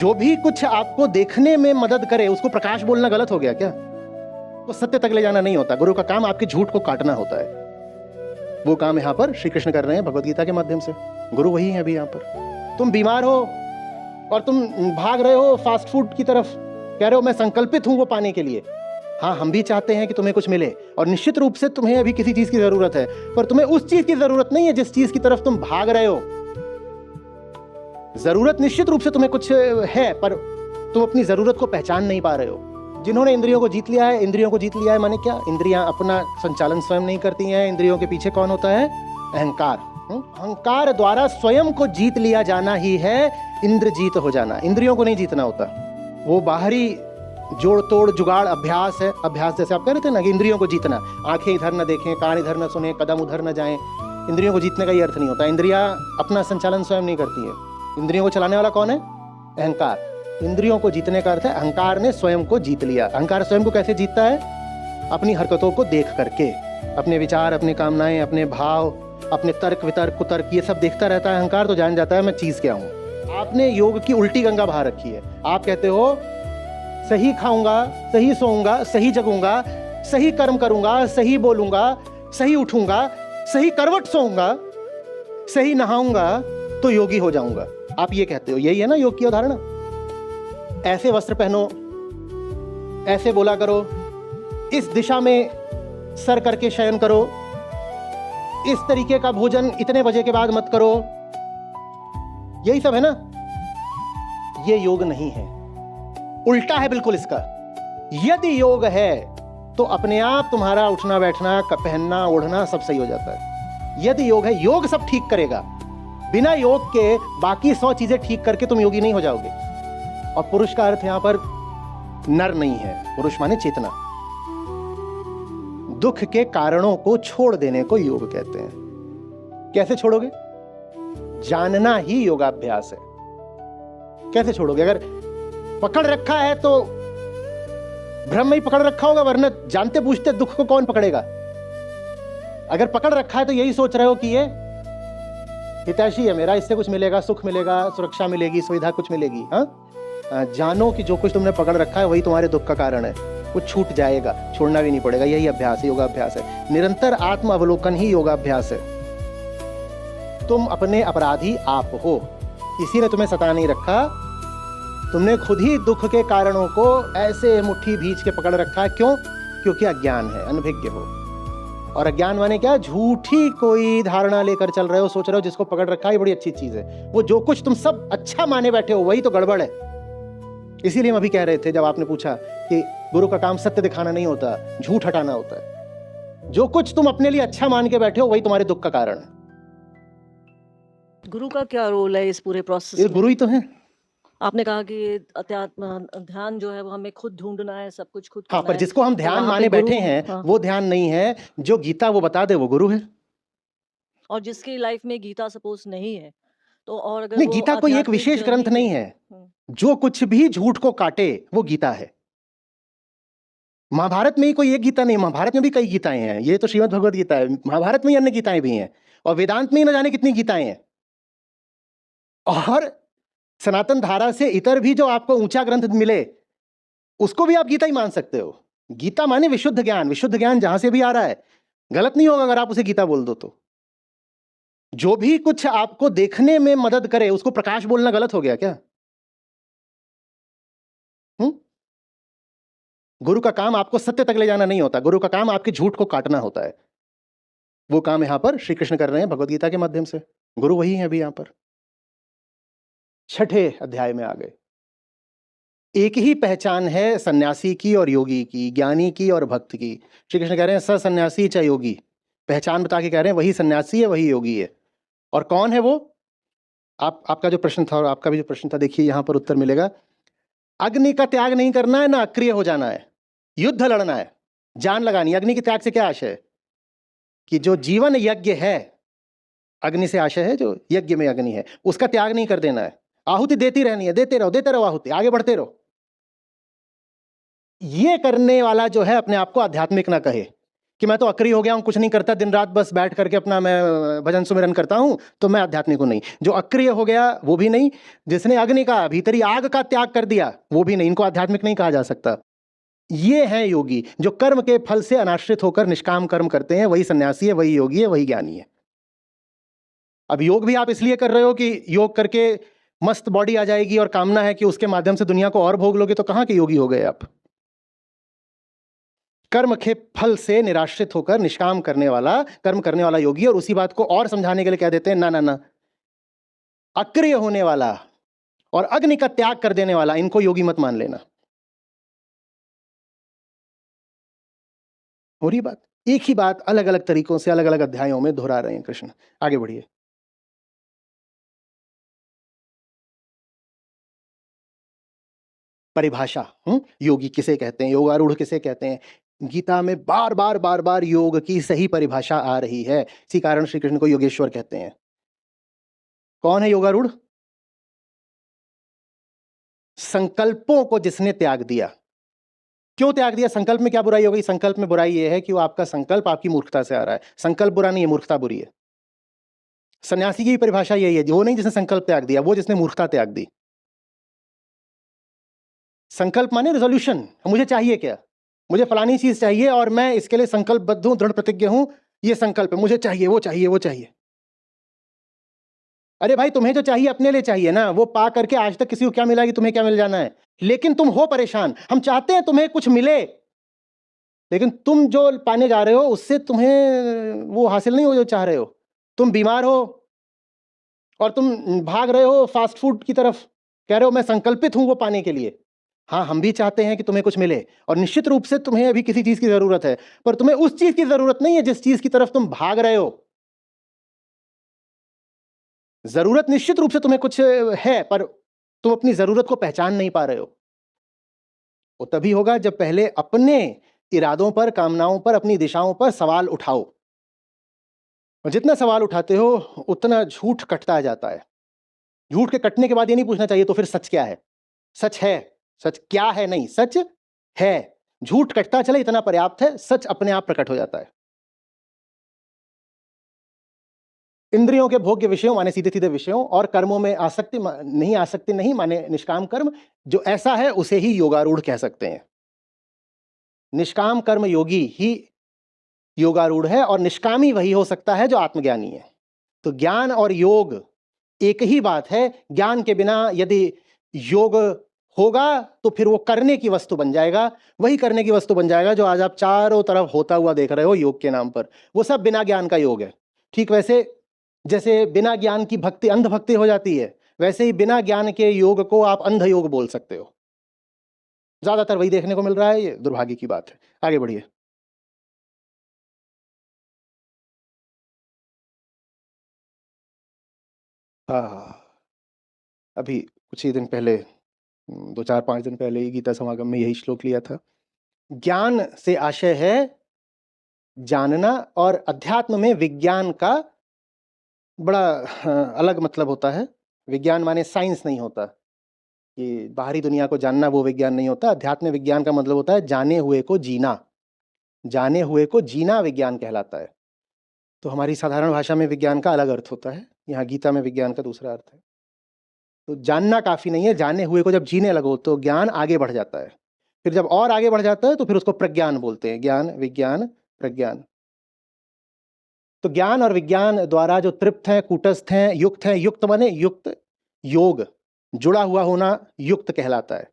जो भी कुछ आपको देखने में मदद करे उसको प्रकाश बोलना गलत हो गया क्या? तो सत्य तक ले जाना नहीं होता। गुरु का काम आपके झूठ को काटना होता है। वो काम यहाँ पर श्री कृष्ण कर रहे हैं भगवत गीता के माध्यम से। गुरु वही है अभी यहाँ पर। तुम बीमार हो और तुम भाग रहे हो फास्ट फूड की तरफ, कह रहे हो मैं संकल्पित हूं वो पाने के लिए। हाँ, हम भी चाहते हैं कि तुम्हें कुछ मिले और निश्चित रूप से तुम्हें अभी किसी चीज की जरूरत है, पर तुम्हें उस चीज की जरूरत नहीं है जिस चीज की तरफ तुम भाग रहे हो। जरूरत निश्चित रूप से तुम्हें कुछ है, पर तुम अपनी जरूरत को पहचान नहीं पा रहे हो। जिन्होंने इंद्रियों को जीत लिया है, इंद्रियों को जीत लिया है माने क्या? इंद्रियां अपना संचालन स्वयं नहीं करती हैं। इंद्रियों के पीछे कौन होता है? अहंकार। अहंकार द्वारा स्वयं को जीत लिया जाना ही है इंद्रजीत हो जाना। इंद्रियों को नहीं जीतना होता। वो बाहरी जोड़ तोड़ जुगाड़ अभ्यास है। अभ्यास जैसे आप कह रहे थे ना कि इंद्रियों को जीतना, आंखें इधर न देखें, कान इधर न सुने, कदम उधर न जाएं। इंद्रियों को जीतने का ये अर्थ नहीं होता। इंद्रियां अपना संचालन स्वयं नहीं करती है। इंद्रियों को चलाने वाला कौन है? अहंकार। इंद्रियों को जीतने का अर्थ है अहंकार ने स्वयं को जीत लिया। अहंकार स्वयं को कैसे जीतता है? अपनी हरकतों को देख करके, अपने विचार, अपनी कामनाएं, अपने भाव, अपने तर्क वितर्क कुतर्क, ये सब देखता रहता है अहंकार। तो जान जाता है मैं चीज क्या हूं। आपने योग की उल्टी गंगा बहा रखी है। आप कहते हो सही खाऊंगा, सही सोऊंगा, सही जगूंगा, सही कर्म करूंगा, सही बोलूंगा, सही उठूंगा, सही करवट सोऊंगा, सही नहाऊंगा तो योगी हो जाऊंगा। आप ये कहते हो, यही है ना योग की अवधारणा? ऐसे वस्त्र पहनो, ऐसे बोला करो, इस दिशा में सर करके शयन करो, इस तरीके का भोजन इतने बजे के बाद मत करो, यही सब है ना? ये योग नहीं है, उल्टा है बिल्कुल इसका। यदि योग है तो अपने आप तुम्हारा उठना बैठना, पहनना ओढ़ना सब सही हो जाता है। यदि योग है, योग सब ठीक करेगा। बिना योग के बाकी 100 चीजें ठीक करके तुम योगी नहीं हो जाओगे। और पुरुष का अर्थ यहां पर नर नहीं है, पुरुष माने चेतना। दुख के कारणों को छोड़ देने को योग कहते हैं। कैसे छोड़ोगे? जानना ही योगाभ्यास है। कैसे छोड़ोगे? अगर पकड़ रखा है तो भ्रम में ही पकड़ रखा होगा, वरना जानते बूझते दुख को कौन पकड़ेगा? अगर पकड़ रखा है तो यही सोच रहे हो कि ये हितैषी है मेरा, इससे कुछ मिलेगा, सुख मिलेगा, सुरक्षा मिलेगी, सुविधा कुछ मिलेगी। हाँ, जानो कि जो कुछ तुमने पकड़ रखा है वही तुम्हारे दुख का कारण है। वो छूट जाएगा, छोड़ना भी नहीं पड़ेगा। यही अभ्यास है, योगाभ्यास है। निरंतर आत्म अवलोकन ही योगाभ्यास है। तुम अपने अपराधी आप हो, किसी ने तुम्हें सता नहीं रखा। तुमने खुद ही दुख के कारणों को ऐसे मुट्ठी भींच के पकड़ रखा है। क्यों? क्योंकि अज्ञान है, अनभिज्ञ हो। और अज्ञान माने क्या? झूठी कोई धारणा लेकर चल रहे हो, सोच रहे हो जिसको पकड़ रखा है बड़ी अच्छी चीज है। वो जो कुछ तुम सब अच्छा माने बैठे हो वही तो गड़बड़ है। इसीलिए हम अभी कह रहे थे जब आपने पूछा कि गुरु का काम सत्य दिखाना नहीं होता, झूठ हटाना होता है। जो कुछ तुम अपने लिए अच्छा मान के बैठे हो वही तुम्हारे दुख का कारण है। गुरु का क्या रोल है इस पूरे प्रोसेस ये में? गुरु ही तो है। आपने कहा कि अध्यात्म ध्यान जो है वो हमें खुद ढूंढना है, सब कुछ खुद हाँ, करना पर है। जिसको हम तो ध्यान वहाँ पे माने गुरु, बैठे हैं हाँ, वो ध्यान नहीं है। जो गीता वो बता दे वो गुरु है। और जिसकी लाइफ में गीता सपोज नहीं है तो, और अगर नहीं, वो गीता कोई एक आध्यात्मिक विशेष ग्रंथ जर्नी नहीं में, है। जो कुछ भी झूठ को काटे वो गीता है। महाभारत में ही कोई एक गीता नहीं, महाभारत में भी कई गीताएं हैं। ये तो श्रीमद् भगवत गीता है, महाभारत में ही अन्य गीताएं भी हैं, और वेदांत में ही न जाने कितनी गीताएं हैं। और सनातन धारा से इतर भी जो आपको ऊंचा ग्रंथ मिले उसको भी आप गीता ही मान सकते हो। गीता माने विशुद्ध ज्ञान। विशुद्ध ज्ञान जहां से भी आ रहा है, गलत नहीं होगा अगर आप उसे गीता बोल दो तो। जो भी कुछ आपको देखने में मदद करे उसको प्रकाश बोलना गलत हो गया क्या? गुरु का काम आपको सत्य तक ले जाना नहीं होता। गुरु का काम आपके झूठ को काटना होता है। वो काम यहां पर श्री कृष्ण कर रहे हैं भगवत गीता के माध्यम से। गुरु वही है अभी यहां पर। 6ठे अध्याय में आ गए। एक ही पहचान है सन्यासी की और योगी की, ज्ञानी की और भक्त की। श्री कृष्ण कह रहे हैं स सन्यासी च योगी। पहचान बता के कह रहे हैं वही सन्यासी है, वही योगी है। और कौन है वो? आपका जो प्रश्न था और आपका भी जो प्रश्न था, देखिए यहां पर उत्तर मिलेगा। अग्नि का त्याग नहीं करना है ना अक्रिय हो जाना है, युद्ध लड़ना है, जान लगानी। अग्नि के त्याग से क्या आशय है? कि जो जीवन यज्ञ है, अग्नि से आशय है जो यज्ञ में अग्नि है, उसका त्याग नहीं कर देना है। आहुति देती रहनी है, देते रहो आहुति, आगे बढ़ते रहो। ये करने वाला जो है अपने आप को आध्यात्मिक ना कहे। कि मैं तो अक्रिय हो गया हूं, कुछ नहीं करता, दिन रात बस बैठ करके अपना मैं भजन सुमिरन करता हूं, तो मैं आध्यात्मिक हूं। नहीं, जो अक्रिय हो गया वो भी नहीं, जिसने अग्नि का, भीतरी आग का त्याग कर दिया वो भी नहीं, इनको आध्यात्मिक नहीं कहा जा सकता। ये है योगी जो कर्म के फल से अनाश्रित होकर निष्काम कर्म करते हैं, वही सन्यासी है, वही योगी है, वही ज्ञानी है। अब योग भी आप इसलिए कर रहे हो कि योग करके मस्त बॉडी आ जाएगी और कामना है कि उसके माध्यम से दुनिया को और भोग लोगे, तो कहां के योगी हो गए आप। कर्म के फल से निराश्रित होकर निष्काम करने वाला, कर्म करने वाला योगी। और उसी बात को और समझाने के लिए कह देते हैं, ना ना ना, अक्रिय होने वाला और अग्नि का त्याग कर देने वाला, इनको योगी मत मान लेना। हो रही बात, एक ही बात अलग अलग तरीकों से अलग अलग अध्यायों में दोहरा रहे हैं कृष्ण। आगे बढ़िए। परिभाषा, योगी किसे कहते हैं, योगारूढ़ किसे कहते हैं, गीता में बार बार बार बार योग की सही परिभाषा आ रही है। इसी कारण श्री कृष्ण को योगेश्वर कहते हैं। कौन है योगारूढ़? संकल्पों को जिसने त्याग दिया। क्यों त्याग दिया? संकल्प में क्या बुराई हो गई? संकल्प में बुराई यह है कि वो आपका संकल्प आपकी मूर्खता से आ रहा है। संकल्प बुरा नहीं है, मूर्खता बुरी है। सन्यासी की परिभाषा यही है, वो नहीं जिसने संकल्प त्याग दिया, वो जिसने मूर्खता त्याग दी। संकल्प माने रेजोल्यूशन, मुझे चाहिए क्या, मुझे फलानी चीज चाहिए और मैं इसके लिए संकल्पबद्ध हूं, दृढ़ प्रतिज्ञ हूं, ये संकल्प है, मुझे चाहिए, वो चाहिए, वो चाहिए। अरे भाई, तुम्हें जो चाहिए अपने लिए चाहिए ना, वो पा करके आज तक किसी को क्या मिला कि तुम्हें क्या मिल जाना है। लेकिन तुम हो परेशान, हम चाहते हैं तुम्हें कुछ मिले, लेकिन तुम जो पाने जा रहे हो उससे तुम्हें वो हासिल नहीं हो जो चाह रहे हो। तुम बीमार हो और तुम भाग रहे हो फास्ट फूड की तरफ, कह रहे हो मैं संकल्पित हूं वो पाने के लिए। हाँ, हम भी चाहते हैं कि तुम्हें कुछ मिले और निश्चित रूप से तुम्हें अभी किसी चीज की जरूरत है, पर तुम्हें उस चीज की जरूरत नहीं है जिस चीज की तरफ तुम भाग रहे हो। जरूरत निश्चित रूप से तुम्हें कुछ है, पर तुम अपनी जरूरत को पहचान नहीं पा रहे हो। वो तभी होगा जब पहले अपने इरादों पर, कामनाओं पर, अपनी दिशाओं पर सवाल उठाओ। और जितना सवाल उठाते हो उतना झूठ कटता जाता है। झूठ के कटने के बाद ये नहीं पूछना चाहिए तो फिर सच क्या है। सच है, सच क्या है नहीं, सच है। झूठ कटता चले इतना पर्याप्त है, सच अपने आप प्रकट हो जाता है। इंद्रियों के भोग्य विषयों माने सीधे सीधे विषयों और कर्मों में आसक्ति नहीं माने निष्काम कर्म, जो ऐसा है उसे ही योगारूढ़ कह सकते हैं। निष्काम कर्म योगी ही योगारूढ़ है और निष्कामी वही हो सकता है जो आत्मज्ञानी है। तो ज्ञान और योग एक ही बात है। ज्ञान के बिना यदि योग होगा तो फिर वो करने की वस्तु बन जाएगा, वही करने की वस्तु बन जाएगा जो आज आप चारों तरफ होता हुआ देख रहे हो योग के नाम पर। वो सब बिना ज्ञान का योग है। ठीक वैसे जैसे बिना ज्ञान की भक्ति अंध भक्ति हो जाती है, वैसे ही बिना ज्ञान के योग को आप अंध योग बोल सकते हो। ज्यादातर वही देखने को मिल रहा है, ये दुर्भाग्य की बात है। आगे बढ़िए। अभी कुछ ही दिन पहले, 2-4-5 दिन पहले ही गीता समागम में यही श्लोक लिया था। ज्ञान से आशय है जानना, और अध्यात्म में विज्ञान का बड़ा अलग मतलब होता है। विज्ञान माने साइंस नहीं होता कि बाहरी दुनिया को जानना, वो विज्ञान नहीं होता। अध्यात्म में विज्ञान का मतलब होता है जाने हुए को जीना। जाने हुए को जीना विज्ञान कहलाता है। तो हमारी साधारण भाषा में विज्ञान का अलग अर्थ होता है, यहाँ गीता में विज्ञान का दूसरा अर्थ है। तो जानना काफी नहीं है, जाने हुए को जब जीने लगो तो ज्ञान आगे बढ़ जाता है। फिर जब और आगे बढ़ जाता है तो फिर उसको प्रज्ञान बोलते हैं। ज्ञान, विज्ञान, प्रज्ञान। तो ज्ञान और विज्ञान द्वारा जो तृप्त हैं, कूटस्थ हैं, युक्त हैं, युक्त माने युक्त, योग, जुड़ा हुआ होना युक्त कहलाता है।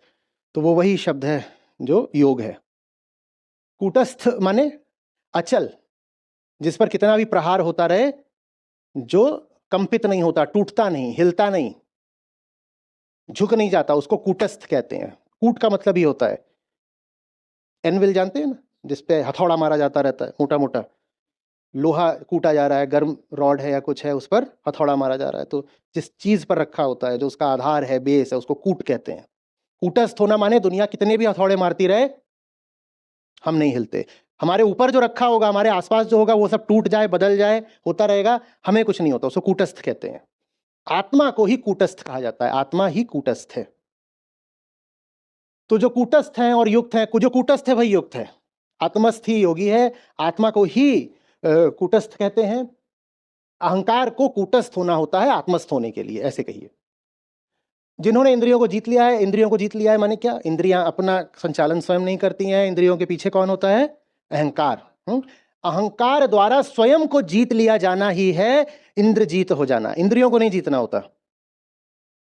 तो वो वही शब्द है जो योग है। कूटस्थ माने अचल, जिस पर कितना भी प्रहार होता रहे, जो कंपित नहीं होता, टूटता नहीं, हिलता नहीं, झुक नहीं जाता, उसको कूटस्थ कहते हैं। कूट का मतलब ही होता है, एनविल जानते हैं ना, जिसपे हथौड़ा मारा जाता रहता है, मोटा मोटा लोहा कूटा जा रहा है, गर्म रॉड है या कुछ है, उस पर हथौड़ा मारा जा रहा है। तो जिस चीज पर रखा होता है, जो उसका आधार है, बेस है, उसको कूट कहते हैं। कूटस्थ होना माने दुनिया कितने भी हथौड़े मारती रहे, हम नहीं हिलते। हमारे ऊपर जो रखा होगा, हमारे आसपास जो होगा, वो सब टूट जाए, बदल जाए, होता रहेगा, हमें कुछ नहीं होता, उसको कूटस्थ कहते हैं। आत्मा को ही कूटस्थ कहा जाता है, आत्मा ही कूटस्थ है। तो जो कूटस्थ हैं और युक्त हैं, जो कूटस्थ है वही युक्त है। आत्मस्थ ही योगी है। आत्मा को ही कूटस्थ कहते हैं। अहंकार को कूटस्थ होना होता है आत्मस्थ होने के लिए, ऐसे कहिए। जिन्होंने इंद्रियों को जीत लिया है, इंद्रियों को जीत लिया है माने क्या? इंद्रियां अपना संचालन स्वयं नहीं करती हैं। इंद्रियों के पीछे कौन होता है? अहंकार। अहंकार द्वारा स्वयं को जीत लिया जाना ही है इंद्रजीत हो जाना। इंद्रियों को नहीं जीतना होता,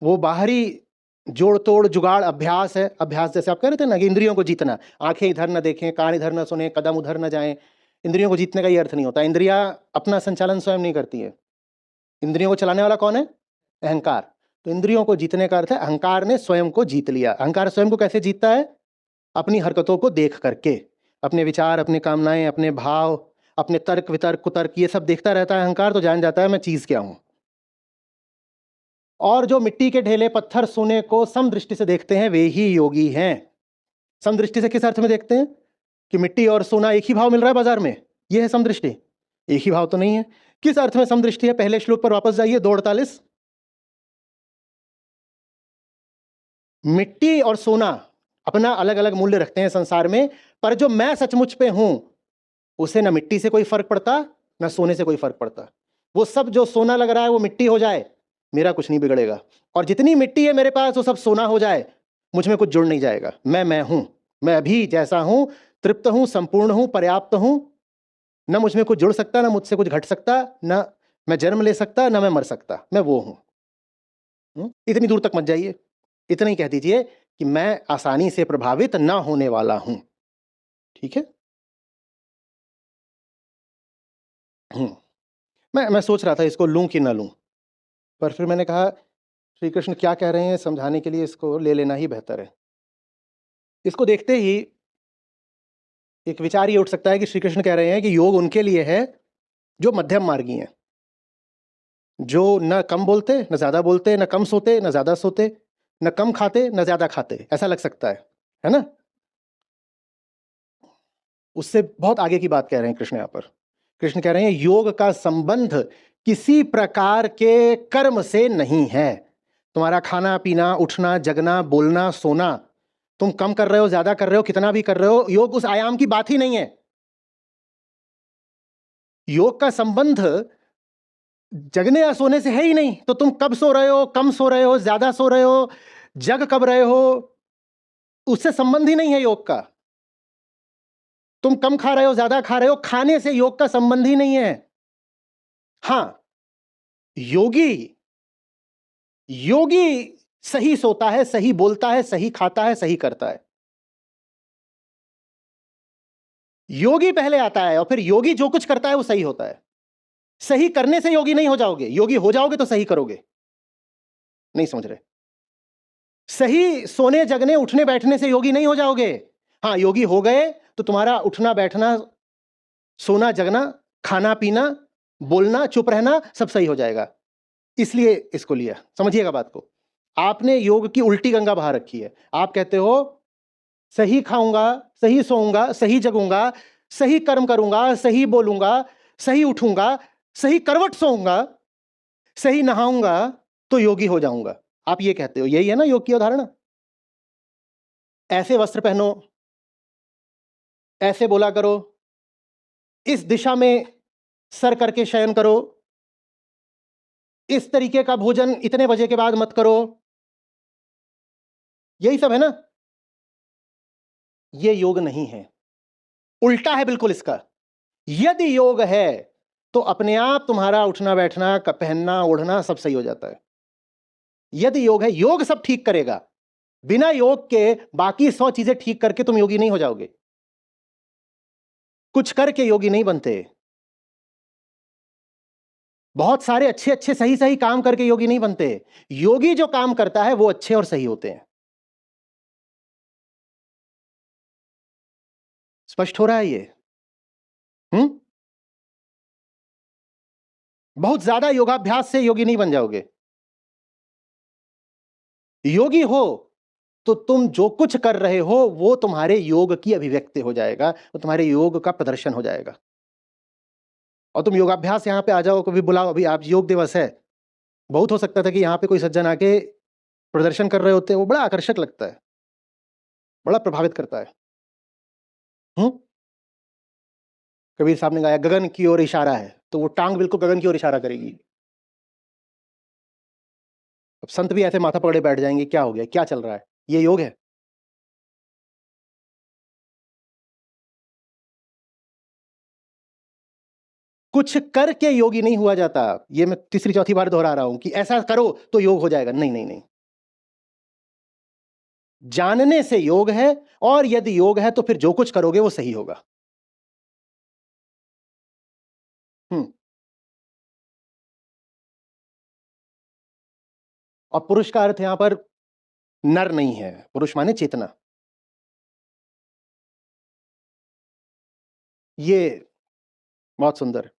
वो बाहरी जोड़ तोड़ जुगाड़ अभ्यास है। अभ्यास जैसे आप कह रहे थे ना कि इंद्रियों को जीतना, आंखें इधर न देखें, कान इधर न सुने, कदम उधर न जाएं। इंद्रियों को जीतने का ये अर्थ नहीं होता। इंद्रियां अपना संचालन स्वयं नहीं करती है। इंद्रियों को चलाने वाला कौन है? अहंकार। तो इंद्रियों को जीतने का अर्थ है अहंकार ने स्वयं को जीत लिया। अहंकार स्वयं को कैसे जीतता है? अपनी हरकतों को देख करके, अपने विचार, अपने कामनाएं, अपने भाव, अपने तर्क वितर्क कुतर्क, ये सब देखता रहता है अहंकार, तो जान जाता है मैं चीज क्या हूं। और जो मिट्टी के ढेले पत्थर सोने को समदृष्टि से देखते हैं वे ही योगी हैं। समदृष्टि से किस अर्थ में देखते हैं? कि मिट्टी और सोना एक ही भाव मिल रहा है बाजार में, यह है समदृष्टि? एक ही भाव तो नहीं है। किस अर्थ में समदृष्टि है? पहले श्लोक पर वापस जाइए, 2:48। मिट्टी और सोना अपना अलग अलग मूल्य रखते हैं संसार में, पर जो मैं सचमुच पे हूं उसे ना मिट्टी से कोई फर्क पड़ता, ना सोने से कोई फर्क पड़ता। वो सब जो सोना लग रहा है वो मिट्टी हो जाए, मेरा कुछ नहीं बिगड़ेगा। और जितनी मिट्टी है मेरे पास वो सब सोना हो जाए, मुझ में कुछ जुड़ नहीं जाएगा। मैं हूं, मैं अभी जैसा हूं, तृप्त हूं, संपूर्ण हूं, पर्याप्त हूं। ना मुझ में कुछ जुड़ सकता, ना मुझसे कुछ घट सकता, ना मैं जन्म ले सकता, ना मैं मर सकता। मैं वो हूं। इतनी दूर तक मत जाइए, इतना ही कह दीजिए कि मैं आसानी से प्रभावित ना होने वाला हूं। ठीक है? मैं सोच रहा था इसको लूं कि ना लूं, पर फिर मैंने कहा श्री कृष्ण क्या कह रहे हैं समझाने के लिए इसको ले लेना ही बेहतर है। इसको देखते ही एक विचार ये उठ सकता है कि श्री कृष्ण कह रहे हैं कि योग उनके लिए है जो मध्यम मार्गी हैं, जो न कम बोलते न ज्यादा बोलते, न कम सोते न ज्यादा सोते, न कम खाते न ज्यादा खाते। ऐसा लग सकता है ना? उससे बहुत आगे की बात कह रहे हैं कृष्ण यहां पर। कृष्ण कह रहे हैं योग का संबंध किसी प्रकार के कर्म से नहीं है। तुम्हारा खाना पीना, उठना, जगना, बोलना, सोना, तुम कम कर रहे हो, ज्यादा कर रहे हो, कितना भी कर रहे हो, योग उस आयाम की बात ही नहीं है। योग का संबंध जगने या सोने से है ही नहीं। तो तुम कब सो रहे हो, कम सो रहे हो, ज्यादा सो रहे हो, जग कब रहे हो, उससे संबंध ही नहीं है योग का। तुम कम खा रहे हो, ज्यादा खा रहे हो, खाने से योग का संबंध ही नहीं है। हां, योगी योगी सही सोता है, सही बोलता है, सही खाता है, सही करता है। योगी पहले आता है और फिर योगी जो कुछ करता है वो सही होता है। सही करने से योगी नहीं हो जाओगे, योगी हो जाओगे तो सही करोगे। नहीं समझ रहे? सही सोने जगने उठने बैठने से योगी नहीं हो जाओगे। हां, योगी हो गए तो तुम्हारा उठना बैठना, सोना जगना, खाना पीना, बोलना, चुप रहना सब सही हो जाएगा। इसलिए इसको लिया। समझिएगा बात को। आपने योग की उल्टी गंगा बहा रखी है। आप कहते हो सही खाऊंगा, सही सोऊंगा, सही जगूंगा, सही कर्म करूंगा, सही बोलूंगा, सही उठूंगा, सही करवट सोऊंगा, सही नहाऊंगा तो योगी हो जाऊंगा। आप ये कहते हो, यही है ना योग की अवधारणा? ऐसे वस्त्र पहनो, ऐसे बोला करो, इस दिशा में सर करके शयन करो, इस तरीके का भोजन इतने बजे के बाद मत करो, यही सब है ना? ये योग नहीं है, उल्टा है बिल्कुल इसका। यदि योग है तो अपने आप तुम्हारा उठना बैठना, पहनना ओढ़ना सब सही हो जाता है। यदि योग है, योग सब ठीक करेगा। बिना योग के बाकी 100 चीजें ठीक करके तुम योगी नहीं हो जाओगे। कुछ करके योगी नहीं बनते। बहुत सारे अच्छे अच्छे सही सही काम करके योगी नहीं बनते। योगी जो काम करता है वो अच्छे और सही होते हैं। स्पष्ट हो रहा है ये? बहुत ज्यादा योगाभ्यास से योगी नहीं बन जाओगे। योगी हो तो तुम जो कुछ कर रहे हो वो तुम्हारे योग की अभिव्यक्ति हो जाएगा, वो तुम्हारे योग का प्रदर्शन हो जाएगा। और तुम योगाभ्यास यहां पे आ जाओ, कभी बुलाओ, अभी आप योग दिवस है, बहुत हो सकता था कि यहां पे कोई सज्जन आके प्रदर्शन कर रहे होते, वो बड़ा आकर्षक लगता है, बड़ा प्रभावित करता है। कबीर साहब ने गाया गगन की ओर इशारा है, तो वो टांग बिल्कुल गगन की ओर इशारा करेगी। अब संत भी ऐसे माथा पकड़े बैठ जाएंगे, क्या हो गया, क्या चल रहा है, ये योग है? कुछ करके योगी नहीं हुआ जाता। ये मैं तीसरी चौथी बार दोहरा रहा हूं कि ऐसा करो तो योग हो जाएगा, नहीं नहीं नहीं। जानने से योग है, और यदि योग है तो फिर जो कुछ करोगे वो सही होगा। और पुरुष का अर्थ यहां पर नर नहीं है, पुरुष माने चेतना। ये बहुत सुंदर।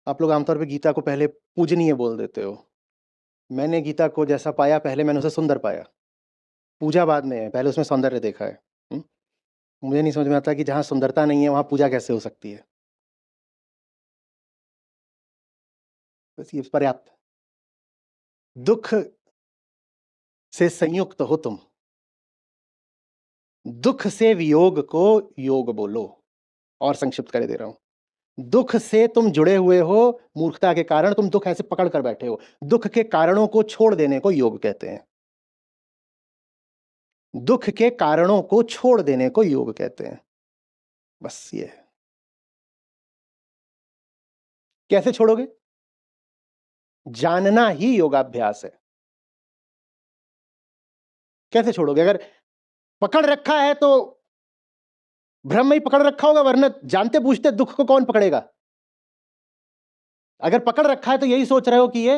आप लोग आमतौर पे गीता को पहले पूजनीय बोल देते हो। मैंने गीता को जैसा पाया, पहले मैंने उसे सुंदर पाया। पूजा बाद में है, पहले उसमें सौंदर्य देखा है। मुझे नहीं समझ में आता कि जहां सुंदरता नहीं है वहां पूजा कैसे हो सकती है। बस ये पर्याप्त। दुख से संयुक्त हो तुम, दुख से वियोग को योग बोलो। और संक्षिप्त कर दे रहा हूं, दुख से तुम जुड़े हुए हो, मूर्खता के कारण तुम दुख ऐसे पकड़ कर बैठे हो, दुख के कारणों को छोड़ देने को योग कहते हैं। दुख के कारणों को छोड़ देने को योग कहते हैं। बस ये है। कैसे छोड़ोगे? जानना ही योगाभ्यास है। कैसे छोड़ोगे? अगर पकड़ रखा है तो भ्रम में ही पकड़ रखा होगा, वरना जानते बूझते दुख को कौन पकड़ेगा? अगर पकड़ रखा है तो यही सोच रहे हो कि ये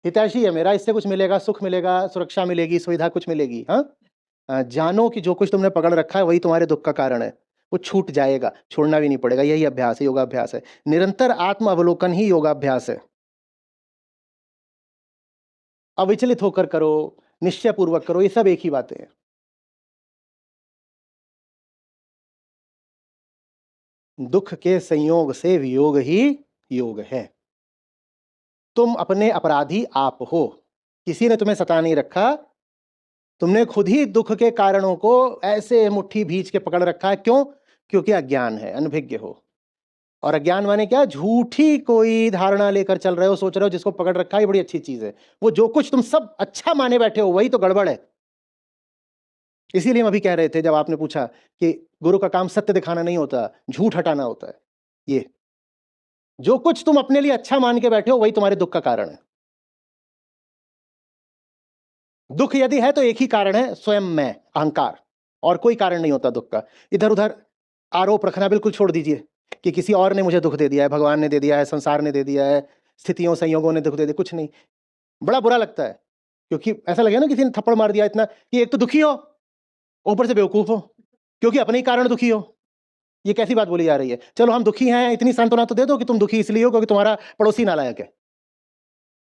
हितैषी है मेरा, इससे कुछ मिलेगा, सुख मिलेगा, सुरक्षा मिलेगी, सुविधा कुछ मिलेगी। हाँ, जानो कि जो कुछ तुमने पकड़ रखा है वही तुम्हारे दुख का कारण है। वो छूट जाएगा, छोड़ना भी नहीं पड़ेगा। यही अभ्यास है, योगाभ्यास है। निरंतर आत्म अवलोकन ही योगाभ्यास है। अविचलित होकर करो, निश्चय पूर्वक करो, ये सब एक ही बातें हैं। दुख के संयोग से वियोग ही योग है। तुम अपने अपराधी आप हो, किसी ने तुम्हें सता नहीं रखा, तुमने खुद ही दुख के कारणों को ऐसे मुट्ठी भींच के पकड़ रखा है। क्यों? क्योंकि अज्ञान है, अनभिज्ञ हो। और अज्ञान माने क्या? झूठी कोई धारणा लेकर चल रहे हो, सोच रहे हो जिसको पकड़ रखा है ये बड़ी अच्छी चीज है। वो जो कुछ तुम सब अच्छा माने बैठे हो वही तो गड़बड़ है। इसीलिए हम अभी कह रहे थे, जब आपने पूछा कि गुरु का काम सत्य दिखाना नहीं होता, झूठ हटाना होता है। ये जो कुछ तुम अपने लिए अच्छा मान के बैठे हो वही तुम्हारे दुख का कारण है। दुख यदि है तो एक ही कारण है, स्वयं मैं, अहंकार। और कोई कारण नहीं होता दुख का। इधर उधर आरोप रखना बिल्कुल छोड़ दीजिए कि किसी और ने मुझे दुख दे दिया है, भगवान ने दे दिया है, संसार ने दे दिया है, स्थितियों संयोगों ने दुख दे दिया। कुछ नहीं। बड़ा बुरा लगता है, क्योंकि ऐसा लगे ना किसी ने थप्पड़ मार दिया इतना कि एक तो दुखी हो, ऊपर से बेवकूफ हो, क्योंकि अपने ही कारण दुखी हो। ये कैसी बात बोली जा रही है? चलो हम दुखी हैं, इतनी सांत्वना तो दे दो कि तुम दुखी इसलिए हो क्योंकि तुम्हारा पड़ोसी नालायक है।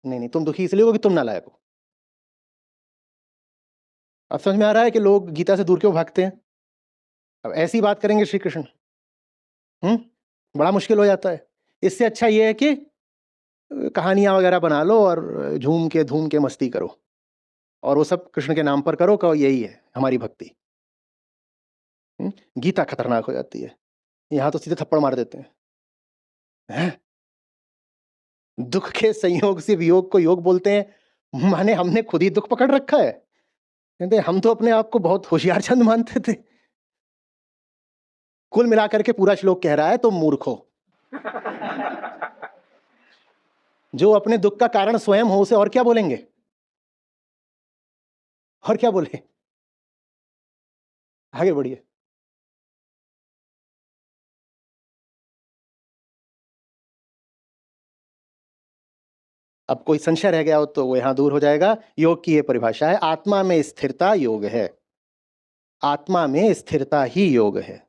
नहीं नहीं, तुम दुखी इसलिए हो कि तुम नालायक हो। अब समझ में आ रहा है कि लोग गीता से दूर क्यों भागते हैं? अब ऐसी बात करेंगे श्री कृष्ण, बड़ा मुश्किल हो जाता है। इससे अच्छा ये है कि कहानियां वगैरह बना लो और झूम के धूम के मस्ती करो, और वो सब कृष्ण के नाम पर करो, कहो यही है हमारी भक्ति। गीता खतरनाक हो जाती है। यहां तो सीधे थप्पड़ मार देते हैं। दुख के संयोग से वियोग को योग बोलते हैं, माने हमने खुद ही दुख पकड़ रखा है। कहते हम तो अपने आप को बहुत होशियार चंद मानते थे। कुल मिलाकर के पूरा श्लोक कह रहा है तुम मूर्ख हो। जो अपने दुख का कारण स्वयं हो उसे और क्या बोलेंगे? और क्या बोले? आगे बढ़िए। अब कोई संशय रह गया हो तो वो यहां दूर हो जाएगा। योग की ये परिभाषा है, आत्मा में स्थिरता योग है। आत्मा में स्थिरता ही योग है।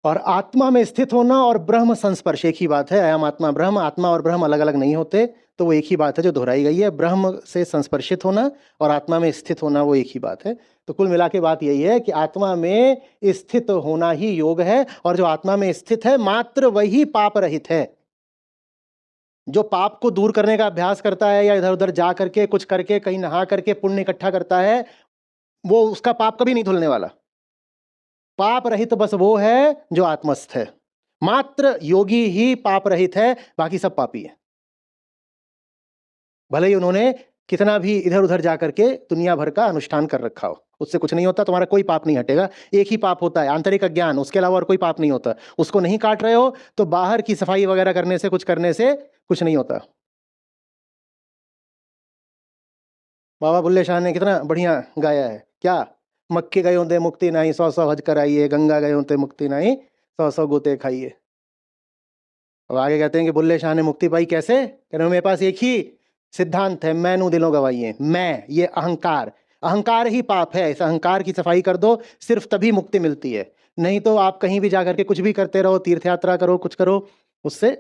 और आत्मा में स्थित होना और ब्रह्म संस्पर्श एक ही बात है। अयम आत्मा ब्रह्म, आत्मा और ब्रह्म अलग अलग नहीं होते, तो वो एक ही बात है जो दोहराई गई है। ब्रह्म से संस्पर्शित होना और आत्मा में स्थित होना वो एक ही बात है। तो कुल मिला के बात यही है कि आत्मा में स्थित होना ही योग है, और जो आत्मा में स्थित है मात्र वही पाप रहित है। जो पाप को दूर करने का अभ्यास करता है या इधर उधर जा करके कुछ करके कहीं नहा करके पुण्य इकट्ठा करता है, वो उसका पाप कभी नहीं धुलने वाला। पाप रहित बस वो है जो आत्मस्थ है। मात्र योगी ही पाप रहित है, बाकी सब पापी है। भले ही उन्होंने कितना भी इधर उधर जा करके दुनिया भर का अनुष्ठान कर रखा हो, उससे कुछ नहीं होता। तुम्हारा कोई पाप नहीं हटेगा। एक ही पाप होता है, आंतरिक अज्ञान, उसके अलावा और कोई पाप नहीं होता। उसको नहीं काट रहे हो तो बाहर की सफाई वगैरह करने से कुछ नहीं होता। बाबा बुल्ले शाह ने कितना बढ़िया गाया है, क्या? मक्के गए होते मुक्ति नहीं, 100 हज कराइए, गंगा गए होते मुक्ति नहीं, 100 गोते खाइए। अब आगे कहते हैं कि बुल्ले शाह ने मुक्ति पाई कैसे? कह रहे मेरे पास एक ही सिद्धांत है, मैं नू दिलों गवाइए। मैं, ये अहंकार, अहंकार ही पाप है। इस अहंकार की सफाई कर दो, सिर्फ तभी मुक्ति मिलती है। नहीं तो आप कहीं भी जाकर के कुछ भी करते रहो, तीर्थ यात्रा करो, कुछ करो, उससे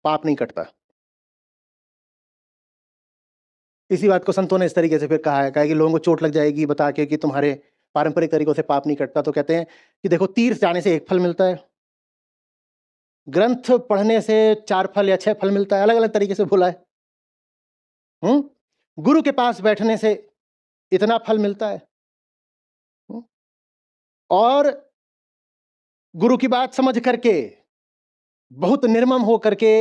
पाप नहीं कटता। इसी बात को संतों ने इस तरीके से फिर कहा है कि लोगों को चोट लग जाएगी बता के कि तुम्हारे पारंपरिक तरीकों से पाप नहीं कटता, तो कहते हैं कि देखो, तीर्थ जाने से 1 फल मिलता है, ग्रंथ पढ़ने से 4 फल या 6 फल मिलता है, अलग अलग तरीके से बोला है। गुरु के पास बैठने से इतना फल मिलता है। और गुरु की बात समझ करके बहुत निर्मम हो करके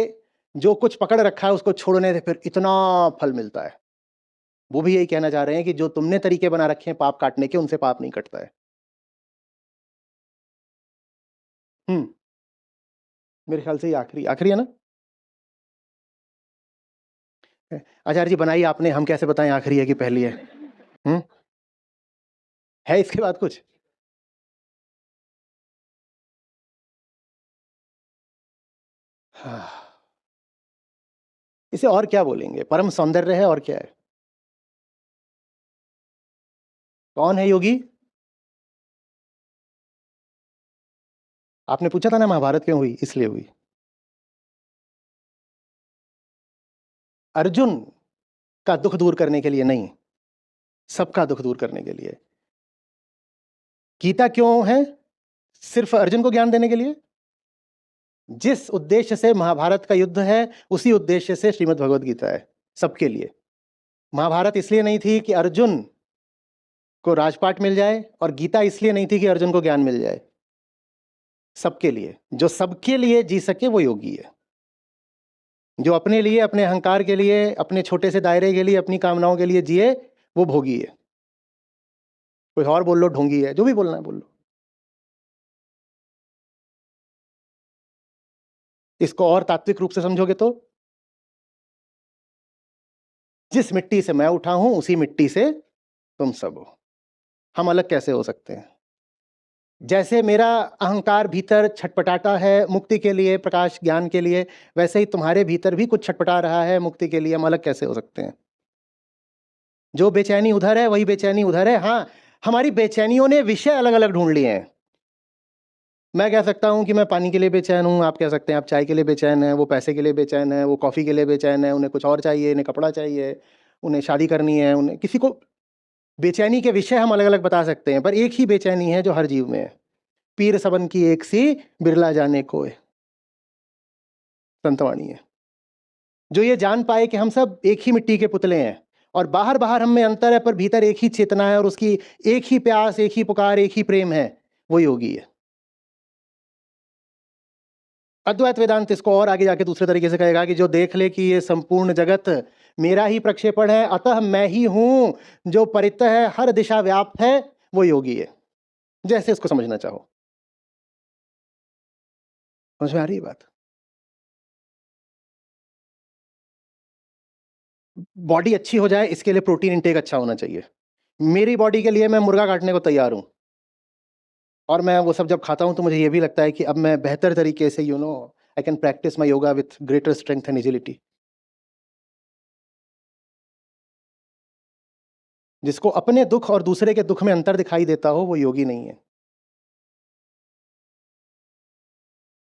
जो कुछ पकड़ रखा है उसको छोड़ने से फिर इतना फल मिलता है। वो भी यही कहना चाह रहे हैं कि जो तुमने तरीके बना रखे हैं पाप काटने के, उनसे पाप नहीं कटता है। मेरे ख्याल से ये आखिरी है ना? आचार्य जी बनाई आपने, हम कैसे बताएं आखिरी है कि पहली है? है इसके बाद कुछ? हाँ। इसे और क्या बोलेंगे? परम सौंदर्य है, और क्या है? कौन है योगी? आपने पूछा था ना महाभारत क्यों हुई? इसलिए हुई। अर्जुन का दुख दूर करने के लिए नहीं, सबका दुख दूर करने के लिए। गीता क्यों है? सिर्फ अर्जुन को ज्ञान देने के लिए। जिस उद्देश्य से महाभारत का युद्ध है, उसी उद्देश्य से श्रीमद् भगवद गीता है, सबके लिए। महाभारत इसलिए नहीं थी कि अर्जुन को राजपाट मिल जाए, और गीता इसलिए नहीं थी कि अर्जुन को ज्ञान मिल जाए। सबके लिए। जो सबके लिए जी सके वो योगी है। जो अपने लिए, अपने अहंकार के लिए, अपने छोटे से दायरे के लिए, अपनी कामनाओं के लिए जिए, वो भोगी है। कोई और बोल लो ढोंगी है, जो भी बोलना है बोल लो। इसको और तात्विक रूप से समझोगे तो, जिस मिट्टी से मैं उठा हूं उसी मिट्टी से तुम सब हो। हम अलग कैसे हो सकते हैं? जैसे मेरा अहंकार भीतर छटपटाता है मुक्ति के लिए, प्रकाश ज्ञान के लिए, वैसे ही तुम्हारे भीतर भी कुछ छटपटा रहा है मुक्ति के लिए। हम अलग कैसे हो सकते हैं? जो बेचैनी उधर है वही बेचैनी उधर है। हाँ, हमारी बेचैनियों ने विषय अलग अलग ढूंढ लिए हैं। मैं कह सकता हूँ कि मैं पानी के लिए बेचैन हूँ, आप कह सकते हैं आप चाय के लिए बेचैन हैं, वो पैसे के लिए बेचैन है, वो कॉफ़ी के लिए बेचैन है, उन्हें कुछ और चाहिए, इन्हें कपड़ा चाहिए, उन्हें शादी करनी है, उन्हें किसी को। बेचैनी के विषय हम अलग अलग बता सकते हैं, पर एक ही बेचैनी है जो हर जीव में है। पीर सबन की एक सी, बिरला जाने कोय, संतवाणी है। जो ये जान पाए कि हम सब एक ही मिट्टी के पुतले हैं, और बाहर बाहर हम में अंतर है पर भीतर एक ही चेतना है, और उसकी एक ही प्यास, एक ही पुकार, एक ही प्रेम है, वो योगी है। अद्वैत वेदांत इसको और आगे जाके दूसरे तरीके से कहेगा कि जो देख ले कि ये संपूर्ण जगत मेरा ही प्रक्षेपण है, अतः मैं ही हूं जो परितः है, हर दिशा व्याप्त है, वो योगी है। जैसे इसको समझना चाहो। समझ में आ रही है बात? बॉडी अच्छी हो जाए इसके लिए प्रोटीन इंटेक अच्छा होना चाहिए। मेरी बॉडी के लिए मैं मुर्गा काटने को तैयार हूं, और मैं वो सब जब खाता हूं तो मुझे ये भी लगता है कि अब मैं बेहतर तरीके से I can practice my yoga with greater strength and agility. जिसको अपने दुख और दूसरे के दुख में अंतर दिखाई देता हो, वो योगी नहीं है।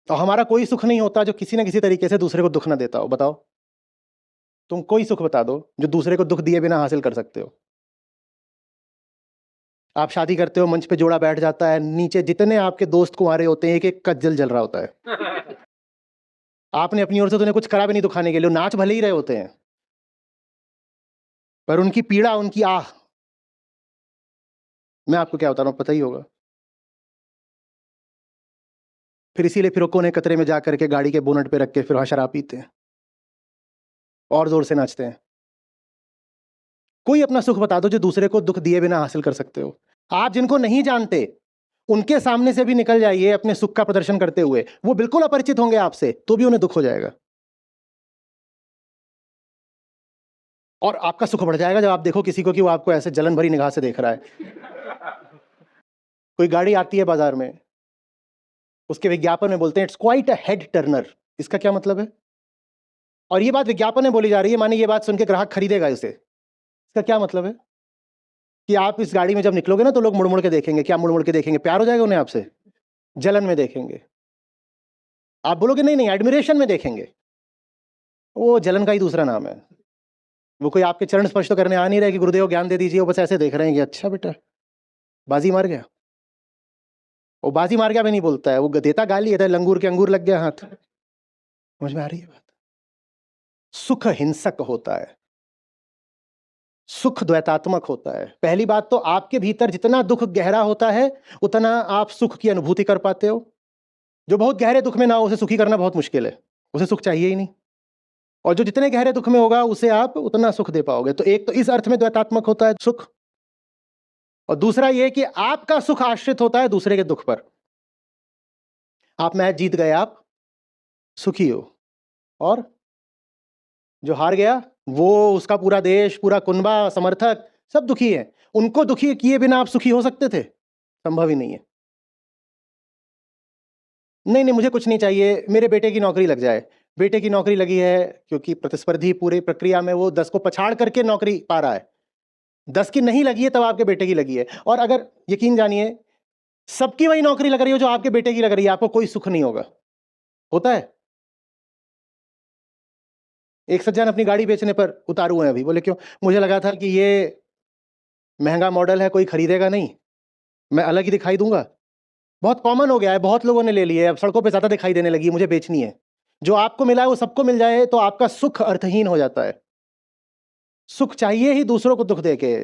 तो हमारा कोई सुख नहीं होता जो किसी ना किसी तरीके से दूसरे को दुख ना देता हो। बताओ, तुम कोई सुख बता दो जो दूसरे को दुख दिए बिना हासिल कर सकते हो। आप शादी करते हो, मंच पे जोड़ा बैठ जाता है, नीचे जितने आपके दोस्त कुंवारे होते हैं एक एक का जल जल रहा होता है। आपने अपनी ओर से तो उन्हें कुछ करा भी नहीं दुखाने के लिए, नाच भले ही रहे होते हैं, पर उनकी पीड़ा, उनकी आह, मैं आपको क्या बता रहा हूं, पता ही होगा। फिर इसीलिए फिर वो कोने कतरे में जा करके गाड़ी के बोनट पे रख के फिर वहां शराब पीते हैं और जोर से नाचते हैं। कोई अपना सुख बता दो जो दूसरे को दुख दिए बिना हासिल कर सकते हो। आप जिनको नहीं जानते उनके सामने से भी निकल जाइए अपने सुख का प्रदर्शन करते हुए, वो बिल्कुल अपरिचित होंगे आपसे, तो भी उन्हें दुख हो जाएगा। और आपका सुख बढ़ जाएगा जब आप देखो किसी को कि वो आपको ऐसे जलन भरी निगाह से देख रहा है। कोई गाड़ी आती है बाजार में, उसके विज्ञापन में बोलते हैं it's quite a head Turner. इसका क्या मतलब है? और ये बात विज्ञापन में बोली जा रही है, माने ये बात सुन के ग्राहक खरीदेगा इसे। इसका क्या मतलब है? कि आप इस गाड़ी में जब निकलोगे ना तो लोग मुड़ मुड़ के देखेंगे। क्या मुड़ मुड़ के देखेंगे? प्यार हो जाएगा उन्हें आपसे? जलन में देखेंगे। आप बोलोगे नहीं नहीं, एडमिरेशन में देखेंगे। वो जलन का ही दूसरा नाम है। वो कोई आपके चरण स्पर्श तो करने आ नहीं रहे कि गुरुदेव ज्ञान दे दीजिए, वो बस ऐसे देख रहे हैं कि अच्छा बेटा बाजी मार गया। वो बाजी मार गया भी नहीं बोलता है, वो देता गाली है, लंगूर के अंगूर लग गया हाथ। समझ में आ रही है बात? सुख हिंसक होता है, सुख द्वैतात्मक होता है। पहली बात तो आपके भीतर जितना दुख गहरा होता है उतना आप सुख की अनुभूति कर पाते हो। जो बहुत गहरे दुख में ना हो उसे सुखी करना बहुत मुश्किल है, उसे सुख चाहिए ही नहीं। और जो जितने गहरे दुख में होगा उसे आप उतना सुख दे पाओगे। तो एक तो इस अर्थ में द्वैतात्मक होता है सुख, और दूसरा ये कि आपका सुख आश्रित होता है दूसरे के दुख पर। आप मैच जीत गए, आप सुखी हो, और जो हार गया वो, उसका पूरा देश, पूरा कुनबा, समर्थक सब दुखी है। उनको दुखी किए बिना आप सुखी हो सकते थे? संभव ही नहीं है। नहीं नहीं, मुझे कुछ नहीं चाहिए, मेरे बेटे की नौकरी लग जाए। बेटे की नौकरी लगी है क्योंकि प्रतिस्पर्धी पूरे प्रक्रिया में वो 10 को पछाड़ करके नौकरी पा रहा है। 10 की नहीं लगी है तब आपके बेटे की लगी है। और अगर यकीन जानिए सबकी वही नौकरी लग रही हो जो आपके बेटे की लग रही है, आपको कोई सुख नहीं होगा। होता है? एक सज्जन अपनी गाड़ी बेचने पर उतारू हैं अभी, बोले क्यों? मुझे लगा था कि ये महंगा मॉडल है, कोई खरीदेगा नहीं, मैं अलग ही दिखाई दूंगा। बहुत कॉमन हो गया है, बहुत लोगों ने ले लिए, अब सड़कों पे ज्यादा दिखाई देने लगी, मुझे बेचनी है। जो आपको मिला है वो सबको मिल जाए तो आपका सुख अर्थहीन हो जाता है। सुख चाहिए ही दूसरों को दुख देके।